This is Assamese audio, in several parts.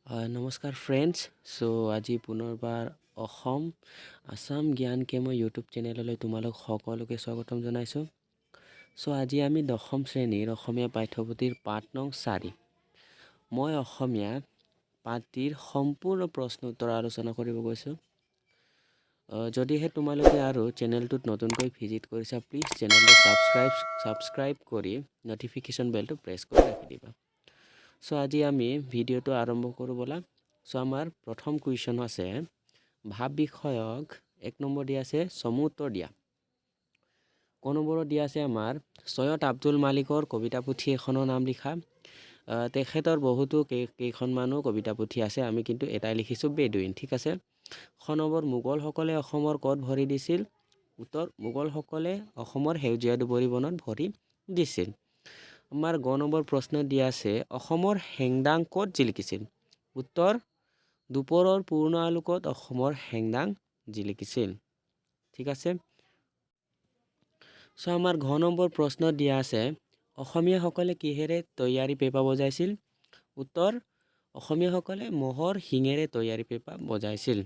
নমস্কাৰ ফ্ৰেণ্ডছ। আজি পুনৰবাৰ আসাম জ্ঞান কেমৰ ইউটিউব চেনেললৈ তোমালোক সকলোকে স্বাগতম জনাইছোঁ। আজি আমি 10ম শ্ৰেণীৰ অসমীয়া পাঠ্যপুথিৰ পাঠ নং 4 মই অসমীয়া পাঠটিৰ সম্পূৰ্ণ প্ৰশ্ন উত্তৰ আলোচনা কৰিব গৈছোঁ। যদিহে তোমালোকে আৰু চেনেলটোত নতুনকৈ ভিজিট কৰিছা, প্লিজ চেনেলটো ছাবস্ক্ৰাইব কৰি নটিফিকেশ্যন বেলটো প্ৰেছ কৰি ৰাখি দিবা। আজি আমি ভিডিঅ'টো আৰম্ভ কৰোঁ ব'লা। আমাৰ প্ৰথম কুৱেশ্যন আছে ভাৱ বিষয়ক 1 নম্বৰ দিয়া আছে চমু উত্তৰ দিয়া। ক নম্বৰত দিয়া আছে আমাৰ সৈয়দ আব্দুল মালিকৰ কবিতা পুথি এখনৰ নাম লিখা। তেখেতৰ বহুতো কেইখনমানো কবিতা পুথি আছে, আমি কিন্তু এটাই লিখিছোঁ বেডুইন। ঠিক আছে। খ নম্বৰ মোগলসকলে অসমৰ ক'ত ভৰি দিছিল? উত্তৰ মোগলসকলে অসমৰ সেউজীয়া দুবৰি বনত ভৰি দিছিল। আমাৰ গ নম্বৰ প্ৰশ্ন দিয়া আছে অসমৰ হেংদাং ক'ত জিলিকিছিল? উত্তৰ দুপৰৰ পূৰ্ণ আলোকত অসমৰ হেংদাং জিলিকিছিল। ঠিক আছে। আমাৰ ঘ নম্বৰ প্ৰশ্ন দিয়া আছে অসমীয়াসকলে কিহেৰে তৈয়াৰী পেঁপা বজাইছিল? উত্তৰ অসমীয়াসকলে ম'হৰ শিঙেৰে তৈয়াৰী পেঁপা বজাইছিল।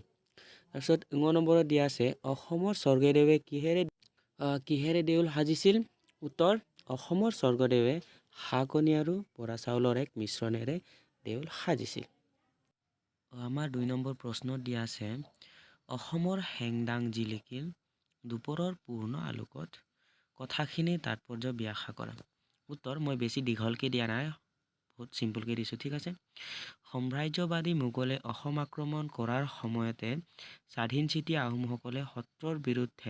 তাৰপিছত ঙ নম্বৰত দিয়া আছে অসমৰ স্বৰ্গদেৱে কিহেৰে দেউল সাজিছিল? উত্তৰ অসমৰ স্বৰ্গদেৱে হাঁহ-কণী আৰু বৰা চাউলৰ এক মিশ্ৰণেৰে দেউল সাজিছিল। আমাৰ 2 নম্বৰ প্ৰশ্ন দিয়া আছে অসমৰ হেংদাং জিলিকিল দুপৰৰ পূৰ্ণ আলোকত, কথাখিনিৰ তাৎপৰ্য ব্যাখ্যা কৰা। উত্তৰ মই বেছি দীঘলকৈ দিয়া নাই, বহুত চিম্পলকৈ দিছোঁ। ঠিক আছে। সাম্ৰাজ্যবাদী মোগলে অসম আক্ৰমণ কৰাৰ সময়তে স্বাধীন চিতিয়া আহোমসকলে সত্ৰৰ বিৰুদ্ধে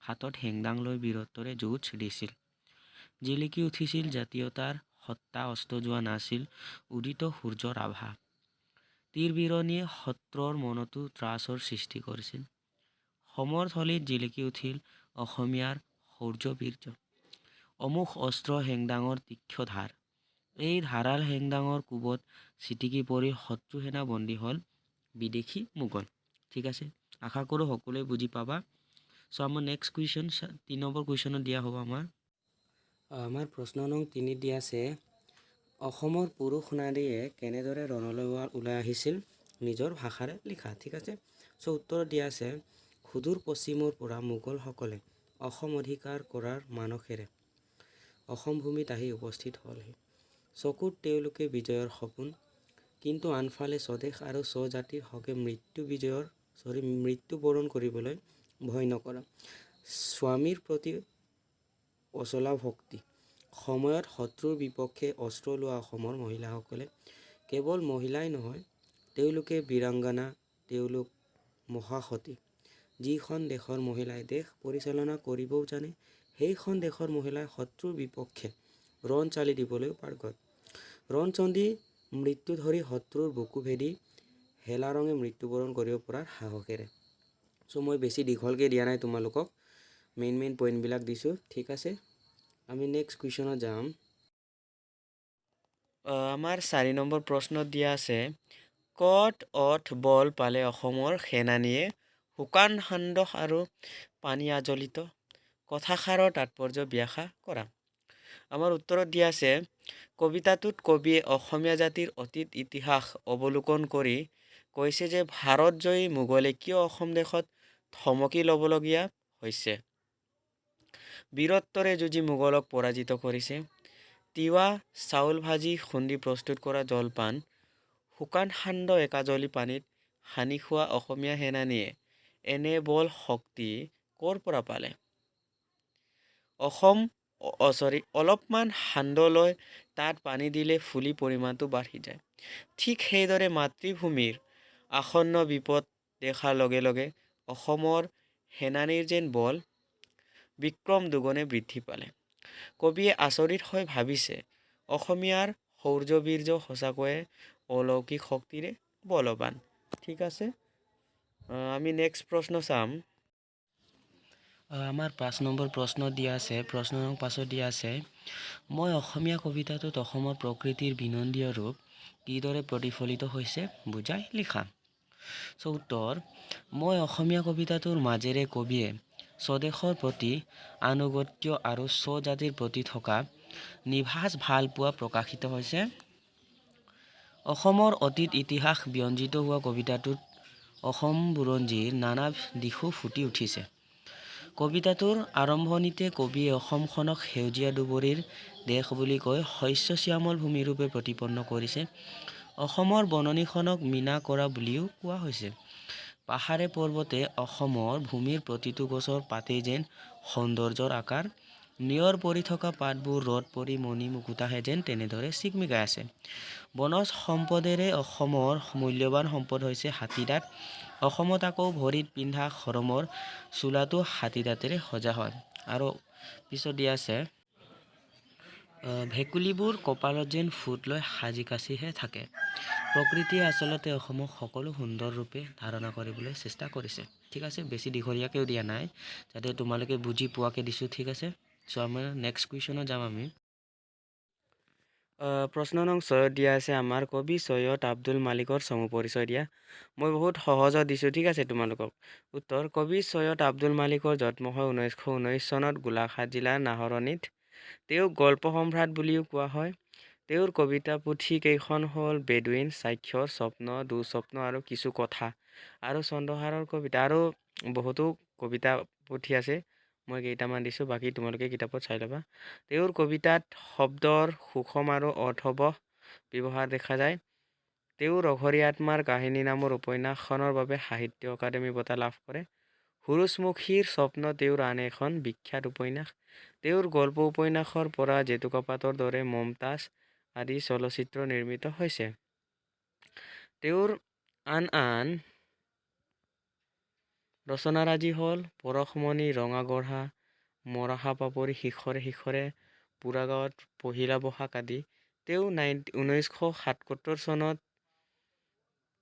হাতত হেংদাং লৈ বীৰত্বৰে যুঁজ দিছিল। জিলিকি উঠিছিল জাতীয়তাৰ সত্তা, অস্ত যোৱা নাছিল উদিত সূৰ্যৰ আভা। তীৰ বিৰণীয়ে সত্ৰৰ মনতো ত্ৰাসৰ সৃষ্টি কৰিছিল। সমৰ থলীত জিলিকি উঠিল অসমীয়াৰ শৌৰ্য-বীৰ্য। অমোঘ অস্ত্ৰ হেংদাঙৰ তীক্ষ্ণ ধাৰ। এই ধাৰাল হেংদাঙৰ কোবত ছিটিকি পৰি শত্ৰু সেনা বন্দী হ'ল বিদেশী মোগল। ঠিক আছে। আশা কৰোঁ সকলোৱে বুজি পাবা। আমাৰ নেক্সট কুৱেশ্যন 3 নম্বৰ কুৱেশ্যনত দিয়া হ'ব আমাৰ প্ৰশ্ন নং 3 দিয়া আছে অসমৰ পুৰুষ নাৰীয়ে কেনেদৰে ৰণলৈ ওলাই আহিছিল? নিজৰ ভাষাৰে লিখা। ঠিক আছে। উত্তৰ দিয়া আছে সুদূৰ পশ্চিমৰ পৰা মোগলসকলে অসম অধিকাৰ কৰাৰ মানসেৰে অসম ভূমিত আহি উপস্থিত হ'লহি। চকুত তেওঁলোকে বিজয়ৰ সপোন, কিন্তু আনফালে স্বদেশ আৰু স্বজাতিৰ হকে মৃত্যুবৰণ কৰিবলৈ ভয় নকৰা স্বামীৰ প্ৰতি অচলা ভক্তি। সময়ত শত্ৰুৰ বিপক্ষে অস্ত্ৰ লোৱা অসমৰ মহিলাসকলে কেৱল মহিলাই নহয়, তেওঁলোকে বীৰাংগনা, তেওঁলোক মহাসতী। যিখন দেশৰ মহিলাই দেশ পৰিচালনা কৰিবও জানে, সেইখন দেশৰ মহিলাই শত্ৰুৰ বিপক্ষে ৰণ চালি দিবলৈও পাৰ্গত। ৰণচণ্ডী মৃত্যু ধৰি শত্ৰুৰ বুকু ভেদি হেলা ৰঙে মৃত্যুবৰণ কৰিব পৰাৰ সাহসেৰে। মই বেছি দীঘলকৈ দিয়া নাই, তোমালোকক মেইন পইণ্টবিলাক দিছোঁ। ঠিক আছে। আমি নেক্সট কুৱেশ্যনত যাম। আমাৰ 4 নম্বৰ প্ৰশ্নত দিয়া আছে ক'ত বল পালে অসমৰ সেনানীয়ে শুকান সান্দহ আৰু পানী আজলিত, কথাষাৰৰ তাৎপৰ্য ব্যাখ্যা কৰা। আমাৰ উত্তৰত দিয়া আছে কবিতাটোত কবিয়ে অসমীয়া জাতিৰ অতীত ইতিহাস অৱলোকন কৰি কৈছে যে ভাৰতজয়ী মোগলে কিয় অসম দেশত থমকি ল'বলগীয়া হৈছে। বীৰত্বৰে যুঁজি মোগলক পৰাজিত কৰিছে। তিৱা চাউল ভাজি খুন্দি প্ৰস্তুত কৰা জলপান, শুকান সান্দহ একাজলি পানীত সানি খোৱা অসমীয়া সেনানীয়ে এনে বল শক্তি ক'ৰ পৰা পালে? অলপমান সান্দহ লৈ তাত পানী দিলে ফুলি পৰিমাণটো বাঢ়ি যায়। ঠিক সেইদৰে মাতৃভূমিৰ আসন্ন বিপদ দেখাৰ লগে লগে অসমৰ সেনানীৰ যেন বল বিক্ৰম দুগুণে বৃদ্ধি পালে। কবিয়ে আচৰিত হৈ ভাবিছে অসমীয়াৰ শৌৰ্য-বীৰ্য সঁচাকৈয়ে অলৌকিক শক্তিৰে বলৱান। ঠিক আছে। আমি নেক্সট প্ৰশ্ন চাম। আমাৰ 5 নম্বৰ প্ৰশ্ন দিয়া আছে প্ৰশ্ন নং 5 দিয়া আছে মই অসমীয়া কবিতাটোত অসমৰ প্ৰকৃতিৰ বিনন্দীয় ৰূপ কিদৰে প্ৰতিফলিত হৈছে বুজাই লিখা। উত্তৰ মই অসমীয়া কবিতাটোৰ মাজেৰে কবিয়ে স্বদেশৰ প্ৰতি আনুগত্য আৰু স্বজাতিৰ প্ৰতি থকা নিভাঁজ ভালপোৱা প্ৰকাশিত হৈছে। অসমৰ অতীত ইতিহাস ব্যঞ্জিত হোৱা কবিতাটোত অসম বুৰঞ্জীৰ নানা দিশো ফুটি উঠিছে। কবিতাটোৰ আৰম্ভণিতে কবিয়ে অসমখনক সেউজীয়া দুবৰিৰ দেশ বুলি কৈ শস্যশ্যামল ভূমিৰূপে প্ৰতিপন্ন কৰিছে। অসমৰ বননিখনক মীনা কৰা বুলিও কোৱা হৈছে। পাহাৰে পৰ্বতে অসমৰ ভূমিৰ প্ৰতিটো গছৰ পাতেই যেন সৌন্দৰ্যৰ আকাৰ। নিয়ৰ পৰি থকা পাতবোৰ ৰ'দ পৰি মণি মুকুতাহে যেন তেনেদৰে চিকমিকাই আছে। বনজ সম্পদেৰে অসমৰ মূল্যৱান সম্পদ হৈছে হাতীদাঁত। অসমত আকৌ ভৰিত পিন্ধা খৰমৰ চোলাটো হাতীদাঁতেৰে সজা হয়। আৰু পিছত দিয়া আছে ভেকুলীবোৰ কপালত যেন ফুট লৈ সাজি কাচিহে থাকে। প্ৰকৃতিয়ে আচলতে অসমক সকলো সুন্দৰ ৰূপে ধাৰণা কৰিবলৈ চেষ্টা কৰিছে। ঠিক আছে, বেছি দীঘলীয়াকৈও দিয়া নাই, যাতে তোমালোকে বুজি পোৱাকৈ দিছোঁ। ঠিক আছে, চ' আমাৰ নেক্সট কুৱেশ্যনত যাম আমি। প্ৰশ্ন নং 6 দিয়া আছে আমাৰ কবি চৈয়দ আব্দুল মালিকৰ চমু পৰিচয় দিয়া। মই বহুত সহজত দিছোঁ। ঠিক আছে, তোমালোকক উত্তৰ কবি চৈয়দ আব্দুল মালিকৰ জন্ম হয় 1919 চনত গোলাঘাট জিলাৰ নাহৰণিত। তেওঁক গল্প সম্ৰাট বুলিও কোৱা হয়। তেওঁৰ কবিতা পুথি কেইখন হ'ল বেদুইন, স্বাক্ষৰ, স্বপ্ন, দুঃস্বপ্ন আৰু কিছু কথা আৰু চন্দ্ৰহাৰৰ কবিতা। আৰু বহুতো কবিতা পুথি আছে, মই কেইটামান দিছোঁ, বাকী তোমালোকে কিতাপত চাই ল'বা। তেওঁৰ কবিতাত শব্দৰ সুষম আৰু অৰ্থৱহ ব্যৱহাৰ দেখা যায়। তেওঁ ৰঘৰী আত্মাৰ কাহিনী নামৰ উপন্যাসখনৰ বাবে সাহিত্য অকাডেমি বঁটা লাভ কৰে। সূৰুযমুখীৰ স্বপ্ন তেওঁৰ আন এখন বিখ্যাত উপন্যাস। তেওঁৰ গল্প উপন্যাসৰ পৰা জেতুকাপাতৰ দৰে, মমতাজ আদি চলচ্চিত্ৰ নিৰ্মিত হৈছে। তেওঁৰ আন আন ৰচনাৰাজি হ'ল পৰশমণি, ৰঙাগঢ়া, মৰাশা পাপৰি, শিখৰে শিখৰে, পুৰাগাঁৱত পহিলা বহাগ আদি। তেওঁ 1977 চনত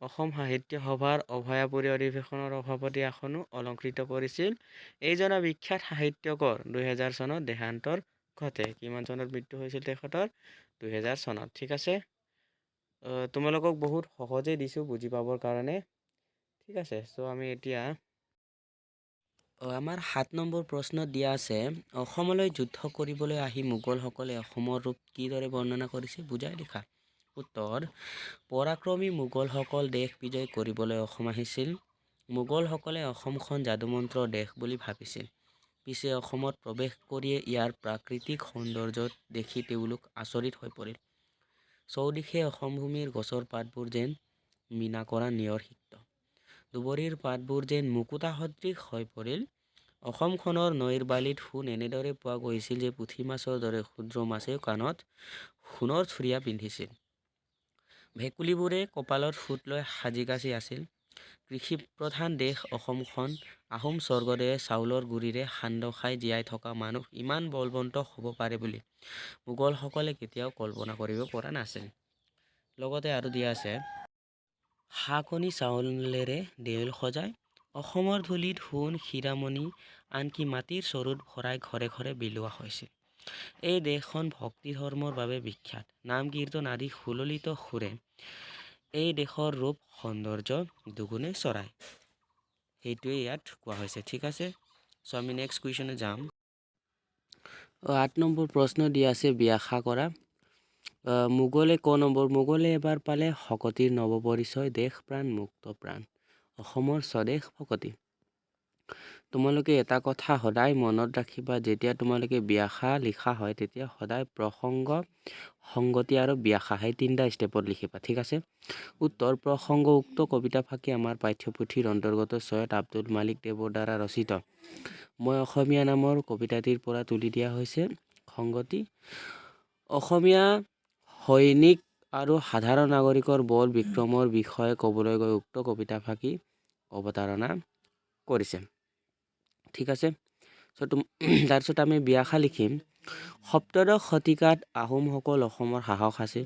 অসম সাহিত্য সভাৰ অভয়াপুৰী অধিৱেশনৰ সভাপতি আসনো অলংকৃত কৰিছিল। এইজনা বিখ্যাত সাহিত্যকৰ 2000 চনত দেহান্তৰ ঘটে। কিমান চনত মৃত্যু হৈছিল তেখেতৰ? 2000 চনত। ঠিক আছে, তোমালোকক বহুত সহজে দিছোঁ বুজি পাবৰ কাৰণে। ঠিক আছে, চ' আমি এতিয়া আমাৰ 7 নম্বৰ প্ৰশ্নত দিয়া আছে অসমলৈ যুদ্ধ কৰিবলৈ আহি মোগলসকলে অসমৰ ৰূপ কিদৰে বৰ্ণনা কৰিছে বুজাই লিখা। উত্তৰ পৰাক্ৰমী মোগলসকল দেশ বিজয় কৰিবলৈ অসম আহিছিল। মোগলসকলে অসমখন যাদুমন্ত্ৰৰ দেশ বুলি ভাবিছিল। পিছে অসমত প্ৰৱেশ কৰিয়ে ইয়াৰ প্ৰাকৃতিক সৌন্দৰ্য দেখি তেওঁলোক আচৰিত হৈ পৰিল। চৌদিশে অসম ভূমিৰ গছৰ পাতবোৰ যেন মীনা কৰা নিয়ৰ সিক্ত, দুবৰিৰ পাতবোৰ যেন মুকুতা সদৃশ হৈ পৰিল। অসমখনৰ নৈৰ বালিত সোণ এনেদৰে পোৱা গৈছিল যে পুঠি মাছৰ দৰে ক্ষুদ্ৰ মাছেও কাণত সোণৰ চুৰিয়া পিন্ধিছিল। ভেকুলীবোৰে কপালত ফুট লৈ সাজি কাচি আছিল। কৃষিপ্ৰধান দেশ অসমখন। আহোম স্বৰ্গদেৱে চাউলৰ গুৰিৰে সান্দহ খাই জীয়াই থকা মানুহ ইমান বলৱন্ত হ'ব পাৰে বুলি মোগলসকলে কেতিয়াও কল্পনা কৰিব পৰা নাছিল। লগতে আৰু দিয়া আছে শাকনি চাউলেৰে দেউল সজায়। অসমৰ ধূলিত সোণ, হীৰামণি, আনকি মাটিৰ চৰুত ভৰাই ঘৰে ঘৰে বিলোৱা হৈছিল। এই দেশখন ভক্তি ধৰ্মৰ বাবে বিখ্যাত। নাম কীৰ্তন আদি সুললিত সুৰে এই দেশৰ ৰূপ সৌন্দৰ্য দুগুণে চৰায়, সেইটোৱে ইয়াত কোৱা হৈছে। ঠিক আছে, চ' আমি নেক্সট কুৱেশ্যনে যাম। 8 নম্বৰ প্ৰশ্ন দিয়া আছে ব্যাখ্যা কৰা। মোগলে মোগলে এবাৰ পালে শকতিৰ নৱ পৰিচয়, দেশ প্ৰাণ মুক্ত প্ৰাণ, অসমৰ স্বদেশ ভকতি। তোমালোকে এটা কথা সদায় মনত ৰাখিবা, যেতিয়া তোমালোকে ব্যাখ্যা লিখা হয় তেতিয়া সদায় প্ৰসংগ, সংগতি আৰু ব্যাখ্যা সেই 3টা ষ্টেপত লিখিবা। ঠিক আছে, উত্তৰ প্ৰসংগ উক্ত কবিতা ফাঁকি আমাৰ পাঠ্যপুথিৰ অন্তৰ্গত চৈয়দ আব্দুল মালিক দেৱৰ দ্বাৰা ৰচিত মই অসমীয়া নামৰ কবিতাটিৰ পৰা তুলি দিয়া হৈছে। সংগতি অসমীয়া সৈনিক আৰু সাধাৰণ নাগৰিকৰ বল বিক্ৰমৰ বিষয়ে ক'বলৈ গৈ উক্ত কবিতা ফাঁকি অৱতাৰণা কৰিছে। ঠিক আছে, তাৰপিছত আমি ব্যাখ্যা লিখিম। সপ্তদশ শতিকাত আহোমসকল অসমৰ শাসক আছিল।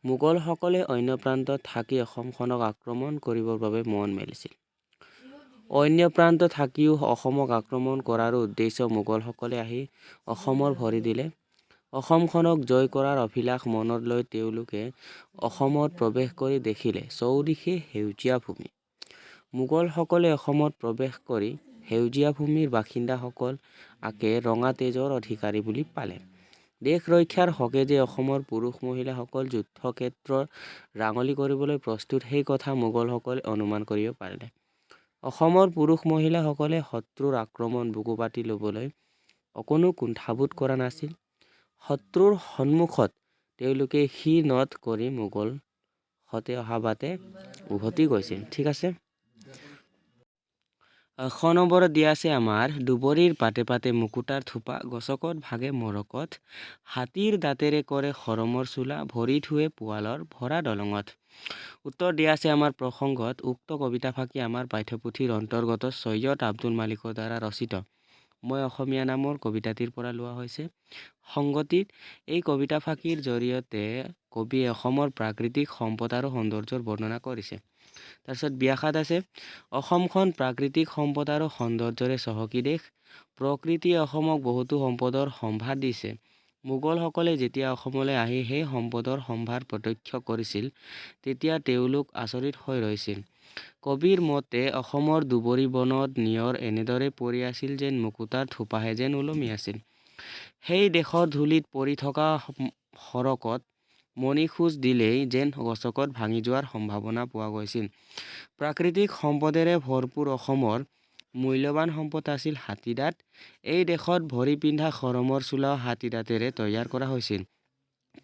মোগলসকলে অন্য প্ৰান্তত থাকি অসমখনক আক্ৰমণ কৰিবৰ বাবে মন মেলিছিল। অন্য প্ৰান্তত থাকিও অসমক আক্ৰমণ কৰাৰ উদ্দেশ্য মোগলসকলে আহি অসমৰ ভৰি দিলে। অসমখনক জয় কৰাৰ অভিলাষ মনত লৈ তেওঁলোকে অসমত প্ৰৱেশ কৰি দেখিলে চৌদিশে সেউজীয়া ভূমি। মোগলসকলে অসমত প্ৰৱেশ কৰি সেউজীয়া ভূমিৰ বাসিন্দাসকল আকে ৰঙা তেজৰ অধিকাৰী বুলি পালে। দেশ ৰক্ষাৰ হকে যে অসমৰ পুৰুষ মহিলাসকল যুদ্ধক্ষেত্ৰৰ ৰাঙলী কৰিবলৈ প্ৰস্তুত সেই কথা মোগলসকলে অনুমান কৰিব পাৰিলে। অসমৰ পুৰুষ মহিলাসকলে শত্ৰুৰ আক্ৰমণ বুকুপাতি ল'বলৈ অকণো কুণ্ঠাবোধ কৰা নাছিল। শত্ৰুৰ সন্মুখত তেওঁলোকে নদ কৰি মোগল হতে অহা বাটে উভতি গৈছিল। ঠিক আছে। শ নম্বৰত দিয়া আছে আমাৰ দুবৰিৰ পাতে পাতে মুকুতাৰ থোপা, গছকত ভাগে মৰকত, হাতীৰ দাঁতেৰে কৰে খৰমৰ চোলা, ভৰিত শুৱে পোৱালৰ ভৰা দলঙত। উত্তৰ দিয়া আছে আমাৰ প্ৰসংগত। উক্ত কবিতাফাকি আমাৰ পাঠ্যপুথিৰ অন্তৰ্গত চৈয়দ আব্দুল মালিকৰ দ্বাৰা ৰচিত মই অসমীয়া নামৰ কবিতাটিৰ পৰা লোৱা হৈছে। সংগতিত এই কবিতাফাকিৰ জৰিয়তে কবিয়ে অসমৰ প্ৰাকৃতিক সম্পদ আৰু সৌন্দৰ্যৰ বৰ্ণনা কৰিছে। তাৰপিছত ব্যাখ্যাত আছে, অসমখন প্ৰাকৃতিক সম্পদ আৰু সৌন্দৰ্যৰে চহকী দেশ। প্ৰকৃতিয়ে অসমক বহুতো সম্পদৰ সম্ভাৰ দিছে। মোগলসকলে যেতিয়া অসমলৈ আহি সেই সম্পদৰ সম্ভাৰ প্ৰত্যক্ষ কৰিছিল তেতিয়া তেওঁলোক আচৰিত হৈ ৰৈছিল। কবিৰ মতে অসমৰ দুবৰি বনত নিয়ৰ এনেদৰে পৰি আছিল যেন মুকুতাৰ থোপাহে যেন ওলমি আছিল। সেই দেশৰ ধূলিত পৰি থকা সৰকত মণিখোজ দিলেই যেন গছকত ভাঙি যোৱাৰ সম্ভাৱনা পোৱা গৈছিল। প্ৰাকৃতিক সম্পদেৰে ভৰপূৰ অসমৰ মূল্যৱান সম্পদ আছিল হাতীদাঁত। এই দেশত ভৰি পিন্ধা খৰমৰ চোলাও হাতীদাঁতেৰে তৈয়াৰ কৰা হৈছিল।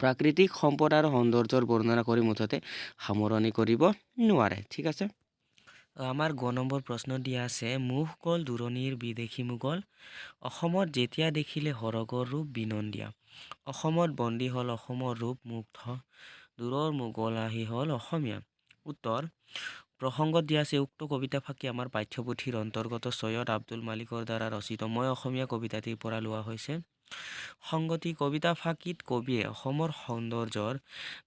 প্ৰাকৃতিক সম্পদ আৰু সৌন্দৰ্যৰ বৰ্ণনা কৰি মুঠতে সামৰণি কৰিব নোৱাৰে। ঠিক আছে। আমাৰ গ নম্বৰ প্ৰশ্ন দিয়া আছে, মুখ গ'ল দূৰণিৰ বিদেশী মোগল, অসমত যেতিয়া দেখিলে সৰগৰ ৰূপ বিনন্দীয়া। অসমত বন্দী হ'ল অসমৰ ৰূপ মুগ্ধ, দূৰৰ মোগল আহি হ'ল অসমীয়া। উত্তৰ প্ৰসংগত দিয়া আছে, উক্ত কবিতাফাকি আমাৰ পাঠ্যপুথিৰ অন্তৰ্গত চৈয়দ আব্দুল মালিকৰ দ্বাৰা ৰচিত মই অসমীয়া কবিতাটিৰ পৰা লোৱা হৈছে। সংগতি কবিতাফাকিত কবিয়ে অসমৰ সৌন্দৰ্যৰ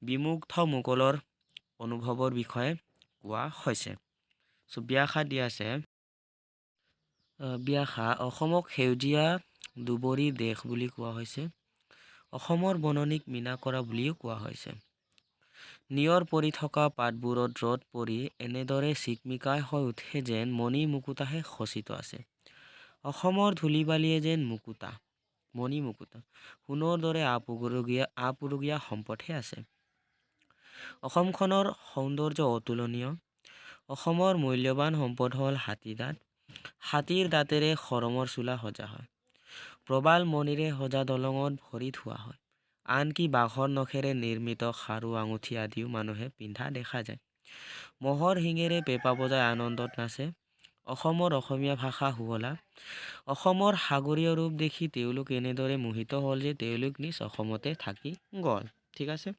বিমুগ্ধ মোগলৰ অনুভৱৰ বিষয়ে কোৱা হৈছে। ব্যাখ্যা দিয়া আছে, ব্যাখ্যা অসমক সেউজীয়া দুবৰিৰ দেশ বুলি কোৱা হৈছে। অসমৰ বননিক মীনা কৰা বুলিও কোৱা হৈছে। নিয়ৰ পৰি থকা পাতবোৰত ৰ'দ পৰি এনেদৰে চিকমিকাই হৈ উঠে যেন মণি মুকুতাহে খচিত আছে। অসমৰ ধূলি বালিয়ে যেন মুকুতা, মণি মুকুতা, সোণৰ দৰে আপুৰুগীয়া সম্পদহে আছে। অসমখনৰ সৌন্দৰ্য অতুলনীয়। অসমৰ মূল্যৱান সম্পদ হ'ল হাতীদাঁত। হাতীৰ দাঁতেৰে খৰমৰ চোলা সজা হয়। প্ৰবাল মণিৰে সজা দলঙত ভৰিত শুৱা হয়। আনকি বাঘৰ নখেৰে নিৰ্মিত খাৰু আঙুঠি আদিও মানুহে পিন্ধা দেখা যায়। মহৰ শিঙেৰে পেঁপা বজাই আনন্দত নাচে। অসমৰ অসমীয়া ভাষা শুৱলা। অসমৰ সাগৰীয় ৰূপ দেখি তেওঁলোক এনেদৰে মোহিত হ'ল যে তেওঁলোক নিজ অসমতে থাকি গ'ল। ঠিক আছে।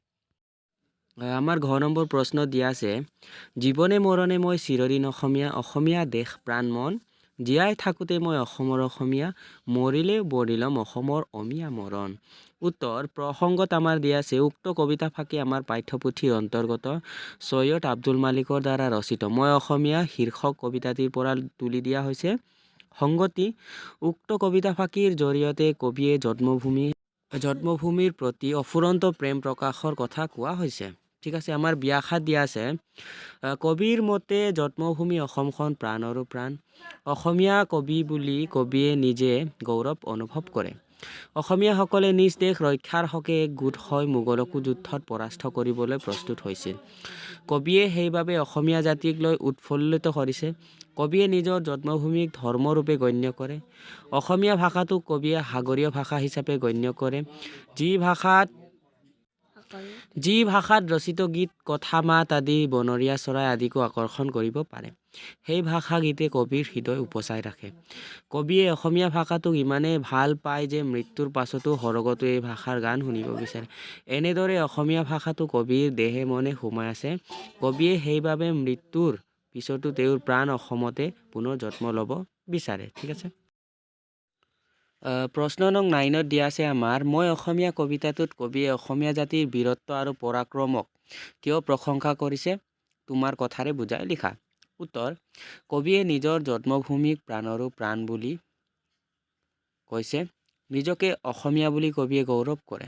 আমাৰ ঘ নম্বৰ প্ৰশ্ন দিয়া আছে, জীৱনে মৰণে মই চিৰদিন অসমীয়া, অসমীয়া দেশ প্ৰাণ মন, জীয়াই থাকোঁতে মই অসমৰ অসমীয়া, মৰিলেও বৰিলম অসমৰ অমিয়া মৰণ। উত্তৰ প্ৰসংগত আমাৰ দিয়া আছে, উক্ত কবিতাফাকি আমাৰ পাঠ্যপুথিৰ অন্তৰ্গত চৈয়দ আব্দুল মালিকৰ দ্বাৰা ৰচিত মই অসমীয়া শীৰ্ষক কবিতাটিৰ পৰা তুলি দিয়া হৈছে। সংগতি উক্ত কবিতাফাকিৰ জৰিয়তে কবিয়ে জন্মভূমিৰ প্ৰতি অফুৰন্ত প্ৰেম প্ৰকাশৰ কথা কোৱা হৈছে। ঠিক আছে। আমাৰ ব্যাখ্যা দিয়া আছে, কবিৰ মতে জন্মভূমি অসমখন প্ৰাণৰো প্ৰাণ। অসমীয়া কবি বুলি কবিয়ে নিজে গৌৰৱ অনুভৱ কৰে। অসমীয়াসকলে নিজ দেশ ৰক্ষাৰ হকে একগোট হৈ মোগলকো যুদ্ধত পৰাস্ত কৰিবলৈ প্ৰস্তুত হৈছিল। কবিয়ে সেইবাবে অসমীয়া জাতিক লৈ উৎফুল্লিত কৰিছে। কবিয়ে নিজৰ জন্মভূমিক ধৰ্মৰূপে গণ্য কৰে। অসমীয়া ভাষাটোক কবিয়ে সাগৰীয় ভাষা হিচাপে গণ্য কৰে, যি ভাষাত ৰচিত গীত, কথা, মাত আদি বনৰীয়া চৰাই আদিকো আকৰ্ষণ কৰিব পাৰে। সেই ভাষা গীতে কবিৰ হৃদয় উপচাই ৰাখে। কবিয়ে অসমীয়া ভাষাটোক ইমানেই ভাল পায় যে মৃত্যুৰ পাছতো সৰগতো এই ভাষাৰ গান শুনিব বিচাৰে। এনেদৰে অসমীয়া ভাষাটো কবিৰ দেহে মনে সোমাই আছে। কবিয়ে সেইবাবে মৃত্যুৰ পিছতো তেওঁৰ প্ৰাণ অসমতে পুনৰ জন্ম ল'ব বিচাৰে। ঠিক আছে। প্ৰশ্ন নং 9 দিয়া আছে আমাৰ, মই অসমীয়া কবিতাটোত কবিয়ে অসমীয়া জাতিৰ বীৰত্ব আৰু পৰাক্ৰমক কিয় প্ৰশংসা কৰিছে, তোমাৰ কথাৰে বুজাই লিখা। উত্তৰ কবিয়ে নিজৰ জন্মভূমিক প্ৰাণৰো প্ৰাণ বুলি কৈছে। নিজকে অসমীয়া বুলি কবিয়ে গৌৰৱ কৰে।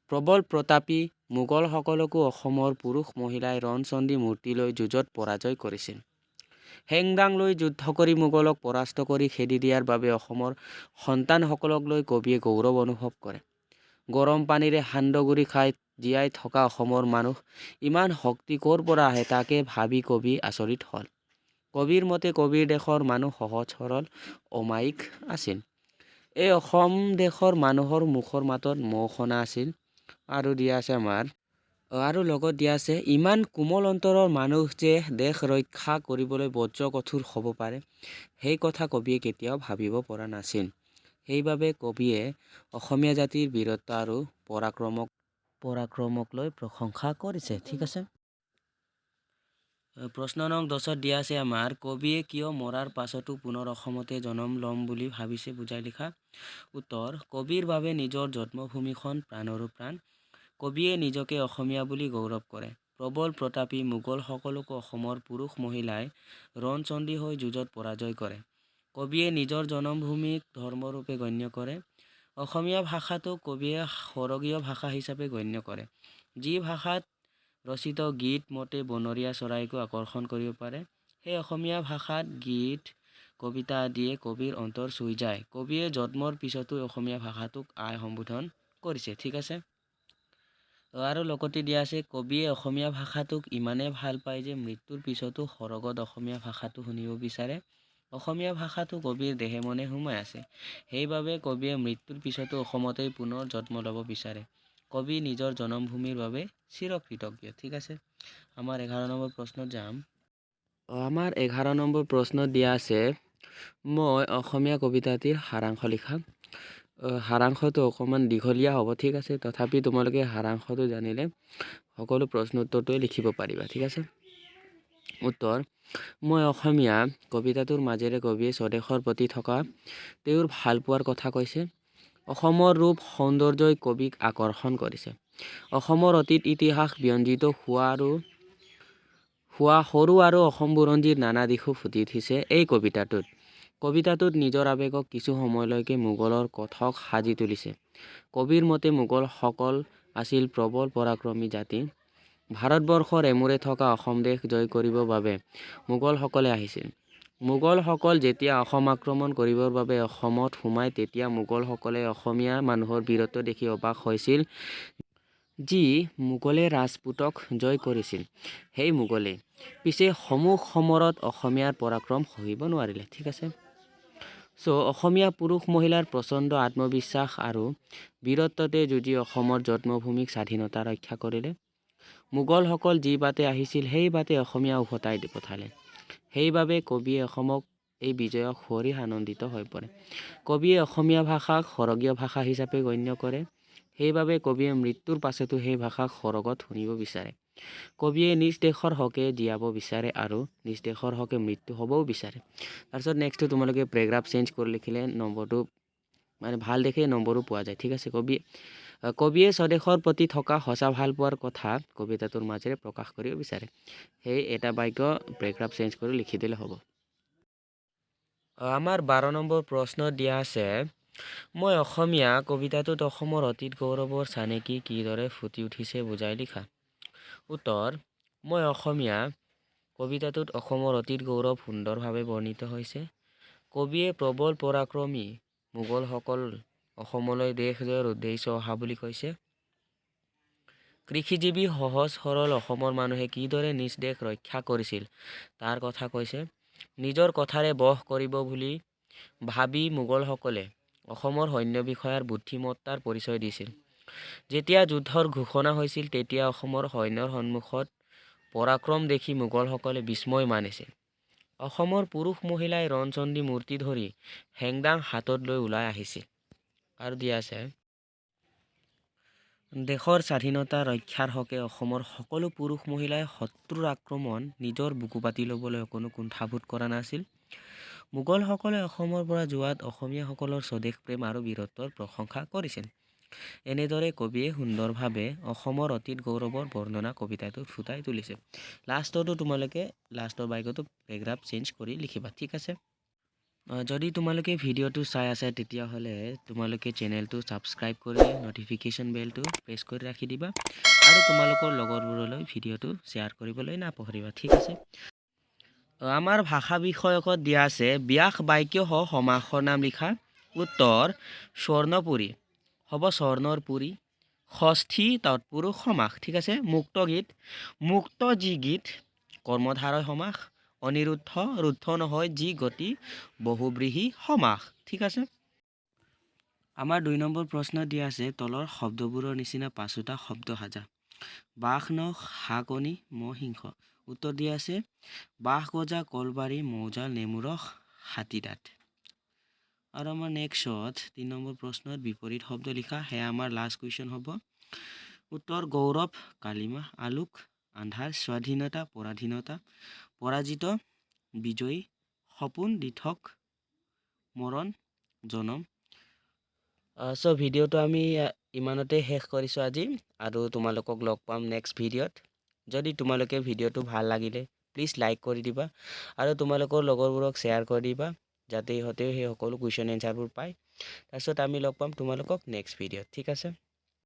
প্ৰবল প্ৰতাপী মোগলসকলকো অসমৰ পুৰুষ মহিলাই ৰণচণ্ডী মূৰ্তি লৈ যুঁজত পৰাজয় কৰিছিল। হেংদাং লৈ যুদ্ধ কৰি মোগলক পৰাস্ত কৰি খেদি দিয়াৰ বাবে অসমৰ সন্তানসকলক লৈ কবিয়ে গৌৰৱ অনুভৱ কৰে। গৰম পানীৰে সান্দগুৰি খাই জীয়াই থকা অসমৰ মানুহ ইমান শক্তি ক'ৰ পৰা আহে তাকে ভাবি কবি আচৰিত হ'ল। কবিৰ মতে কবিৰ দেশৰ মানুহ সহজ সৰল অমায়িক আছিল। এই অসম দেশৰ মানুহৰ মুখৰ মাতত মৌ শুনা আছিল। আৰু দিয়া আছে আমাৰ আৰু লগত দিয়া আছে ইমান কোমল অন্তৰৰ মানুহ যে দেশ ৰক্ষা কৰিবলৈ বজ্ৰ কঠোৰ হ'ব পাৰে সেই কথা কবিয়ে কেতিয়াও ভাবিব পৰা নাছিল। সেইবাবে কবিয়ে অসমীয়া জাতিৰ বীৰত্ব আৰু পৰাক্ৰমক লৈ প্ৰশংসা কৰিছে। ঠিক আছে। প্ৰশ্ন নং 10 দিয়া আছে আমাৰ কবিয়ে কিয় মৰাৰ পাছতো পুনৰ অসমতে জন্ম ল'ম বুলি ভাবিছে বুজাই লিখা। উত্তৰ কবিৰ বাবে নিজৰ জন্মভূমিখন প্ৰাণৰো প্ৰাণ। কবিয়ে নিজকে অসমীয়া বুলি গৌৰৱ কৰে। প্ৰবল প্ৰতাপী মোগল সকলোকে অসমৰ পুৰুষ মহিলাই ৰণচণ্ডী হৈ যুঁজত পৰাজয় কৰে। কবিয়ে নিজৰ জন্মভূমিক ধৰ্মৰূপে গণ্য কৰে। অসমীয়া ভাষাটোক কবিয়ে স্বৰ্গীয় ভাষা হিচাপে গণ্য কৰে। যি ভাষাত ৰচিত গীত মতে বনৰীয়া চৰাইকো আকৰ্ষণ কৰিব পাৰে। সেই অসমীয়া ভাষাত গীত কবিতা আদিয়ে কবিৰ অন্তৰ চুই যায়। কবিয়ে জন্মৰ পিছতো অসমীয়া ভাষাটোক আই সম্বোধন কৰিছে। ঠিক আছে। আৰু লগতে দিয়া আছে কবিয়ে অসমীয়া ভাষাটোক ইমানেই ভাল পায় যে মৃত্যুৰ পিছতো সৰগত অসমীয়া ভাষাটো শুনিব বিচাৰে। অসমীয়া ভাষাটো কবিৰ দেহে মনে সোমাই আছে। সেইবাবে কবিয়ে মৃত্যুৰ পিছতো অসমতেই পুনৰ জন্ম ল'ব বিচাৰে। কবি নিজৰ জন্মভূমিৰ বাবে চিৰকৃতজ্ঞ। ঠিক আছে। আমাৰ 11 নম্বৰ প্ৰশ্নত যাম। আমাৰ 11 নম্বৰ প্ৰশ্নত দিয়া আছে মই অসমীয়া কবিতাটিৰ সাৰাংশ লিখা। সাৰাংশটো অকণমান দীঘলীয়া হ'ব। ঠিক আছে। তথাপি তোমালোকে সাৰাংশটো জানিলে সকলো প্ৰশ্ন উত্তৰটোৱে লিখিব পাৰিবা। ঠিক আছে। উত্তৰ মই অসমীয়া কবিতাটোৰ মাজেৰে কবিয়ে স্বদেশৰ প্ৰতি থকা তেওঁৰ ভালপোৱাৰ কথা কৈছে। অসমৰ ৰূপ সৌন্দৰ্যই কবিক আকৰ্ষণ কৰিছে। অসমৰ অতীত ইতিহাস ব্যঞ্জিত হোৱা সৰু আৰু অসম বুৰঞ্জীৰ নানা দিশো ফুটি উঠিছে এই কবিতাটোত নিজৰ আৱেগক কিছু সময়লৈকে মোগলৰ কথক সাজি তুলিছে। কবিৰ মতে মোগলসকল আছিল প্ৰবল পৰাক্ৰমী জাতি। ভাৰতবৰ্ষৰ এমূৰে থকা অসম দেশ জয় কৰিবৰ বাবে মোগলসকলে আহিছিল। মোগলসকল যেতিয়া অসম আক্ৰমণ কৰিবৰ বাবে অসমত সোমায় তেতিয়া মোগলসকলে অসমীয়া মানুহৰ বীৰত্ব দেখি অবাক হৈছিল। যি মোগলে ৰাজপুতক জয় কৰিছিল সেই মোগলে পিছে সমুখ সমৰত অসমীয়াৰ পৰাক্ৰম সহিব নোৱাৰিলে। ঠিক আছে। অসমীয়া পুৰুষ মহিলাৰ প্ৰচণ্ড আত্মবিশ্বাস আৰু বীৰত্বতে যুঁজি অসমৰ জন্মভূমিক স্বাধীনতা ৰক্ষা কৰিলে। মোগলসকল যি বাটে আহিছিল সেই বাটে অসমীয়া উভতাই পঠালে। সেইবাবে কবিয়ে অসমক এই বিজয়ক সুঁৱৰি আনন্দিত হৈ পৰে। কবিয়ে অসমীয়া ভাষাক স্বৰ্গীয় ভাষা হিচাপে গণ্য কৰে। সেইবাবে কবিয়ে মৃত্যুৰ পাছতো সেই ভাষাক স্বৰ্গত শুনিব বিচাৰে। কবিয়ে নিজ দেশৰ হকে জীয়াব বিচাৰে আৰু নিজ দেশৰ হকে মৃত্যু হ'বও বিচাৰে। তাৰপিছত নেক্সটটো তোমালোকে পেৰেগ্ৰাফ চেঞ্জ কৰি লিখিলে নম্বৰটো মানে ভাল দেখে নম্বৰো পোৱা যায়। ঠিক আছে। কবিয়ে স্বদেশৰ প্ৰতি থকা সঁচা ভালপোৱাৰ কথা কবিতাটোৰ মাজেৰে প্ৰকাশ কৰিব বিচাৰে। সেই এটা বাক্য পেৰেগ্ৰাফ চেঞ্জ কৰি লিখি দিলে হ'ব। আমাৰ 12 নম্বৰ প্ৰশ্নত দিয়া আছে মই অসমীয়া কবিতাটোত অসমৰ অতীত গৌৰৱৰ চানেকি কিদৰে ফুটি উঠিছে বুজাই লিখা। উত্তৰ মই অসমীয়া কবিতাটোত অসমৰ অতীত গৌৰৱ সুন্দৰভাৱে বৰ্ণিত হৈছে। কবিয়ে প্ৰবল পৰাক্ৰমী মোগলসকল অসমলৈ দেশ জয়ৰ উদ্দেশ্য অহা বুলি কৈছে। কৃষিজীৱী সহজ সৰল অসমৰ মানুহে কিদৰে নিজ দেশ ৰক্ষা কৰিছিল তাৰ কথা কৈছে। নিজৰ কথাৰে বশ কৰিব বুলি ভাবি মোগলসকলে অসমৰ সৈন্য বিষয়াৰ বুদ্ধিমত্তাৰ পৰিচয় দিছিল। যেতিয়া যুদ্ধৰ ঘোষণা হৈছিল তেতিয়া অসমৰ সৈন্যৰ সন্মুখত পৰাক্ৰম দেখি মোগলসকলে বিস্ময় মানিছিল। অসমৰ পুৰুষ মহিলাই ৰণচণ্ডী মূৰ্তি ধৰি হেংদাং হাতত লৈ ওলাই আহিছিল। আৰু দিয়া আছে দেশৰ স্বাধীনতা ৰক্ষাৰ হকে অসমৰ সকলো পুৰুষ মহিলাই শত্ৰুৰ আক্ৰমণ নিজৰ বুকু পাতি ল'বলৈ কোনো কুণ্ঠাবোধ কৰা নাছিল। মোগলসকলে অসমৰ পৰা যোৱাত অসমীয়াসকলৰ স্বদেশ প্ৰেম আৰু বীৰত্বৰ প্ৰশংসা কৰিছিল। এনেদৰে কবিয়ে সুন্দৰভাৱে অসমৰ অতীত গৌৰৱৰ বৰ্ণনা কবিতাটোত ফুটাই তুলিছে। লাষ্টৰ বাক্যটো পেৰেগ্ৰাফ চেঞ্জ কৰি লিখিবা। ঠিক আছে। যদি তোমালোকে ভিডিঅ'টো চাই আছা তেতিয়াহ'লে তোমালোকে চেনেলটো ছাবস্ক্ৰাইব কৰি নটিফিকেশ্যন বেলটো প্ৰেছ কৰি ৰাখি দিবা আৰু তোমালোকৰ লগৰবোৰলৈ ভিডিঅ'টো শ্বেয়াৰ কৰিবলৈ নাপাহৰিবা। ঠিক আছে। আমাৰ ভাষা বিষয়কত দিয়া আছে ব্যাস বাক্য সমাসৰ নাম লিখা। উত্তৰ স্বৰ্ণপুৰী হ'ব স্বৰ্ণৰ পুৰি ষষ্ঠী তৎপুৰুষ সমাস ঠিক আছে মুক্ত গীত মুক্ত যি গীত কৰ্মধাৰয় সমাস অনিৰুদ্ধ ৰুদ্ধ নহয় যি গতি বহুব্ৰীহি সমাস ঠিক আছে আমাৰ 2 নম্বৰ প্ৰশ্ন দিয়া আছে তলৰ শব্দবোৰৰ নিচিনা পাঁচোটা শব্দ সাজা বাঘ নখ হাকনি মহিংস উত্তৰ দিয়া আছে বাঘ গজা কলবাৰী মৌজাল নেমুৰস হাতীদাঁত আৰু আমাৰ নেক্সট 3 নম্বৰ প্ৰশ্নত বিপৰীত শব্দ লিখা সেয়া আমাৰ লাষ্ট কুৱেশ্যন হ'ব উত্তৰ গৌৰৱ কালিমা আলোক আন্ধাৰ স্বাধীনতা পৰাধীনতা পৰাজিত বিজয়ী সপোন দিঠক মৰণ জনম চ' ভিডিঅ'টো আমি ইমানতে শেষ কৰিছোঁ আজি আৰু তোমালোকক লগ পাম নেক্সট ভিডিঅ'ত যদি তোমালোকে ভিডিঅ'টো ভাল লাগিলে প্লিজ লাইক কৰি দিবা আৰু তোমালোকৰ লগৰবোৰক শ্বেয়াৰ কৰি দিবা যাতে ইহঁতেও সেই সকলো কুৱেশ্যন এনচাৰবোৰ পায় তাৰপিছত আমি লগ পাম তোমালোকক নেক্সট ভিডিঅ'ত ঠিক আছে